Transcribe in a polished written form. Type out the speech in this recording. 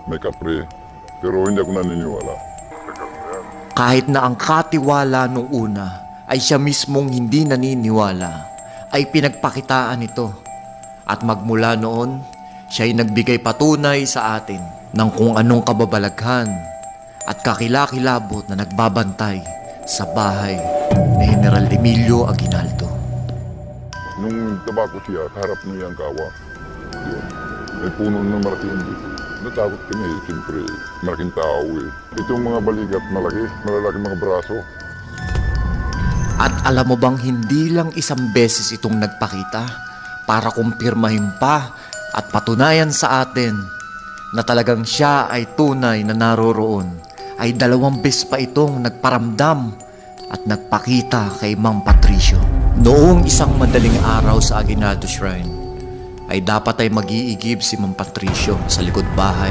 may kapre. Pero hindi ako naniniwala. Kahit na ang katiwala nung una ay siya mismong hindi naniniwala, ay pinagpakitaan ito. At magmula noon, siya'y nagbigay patunay sa atin ng kung anong kababalaghan at kakilakilabot na nagbabantay sa bahay ni General Emilio Aguinaldo. Nung tabako siya, kaharap niya ang kawa. Yun. May puno ng malaking dito. Natakot kami, siyempre, malaking tao eh. Itong mga balikat, malalaki mga braso. At alam mo bang hindi lang isang beses itong nagpakita para kumpirmahin pa at patunayan sa atin na talagang siya ay tunay na naroroon, ay 2 beses pa itong nagparamdam at nagpakita kay Mang Patricio. Noong isang madaling araw sa Aguinaldo Shrine, ay dapat ay mag-iigib si Mang Patricio sa likod bahay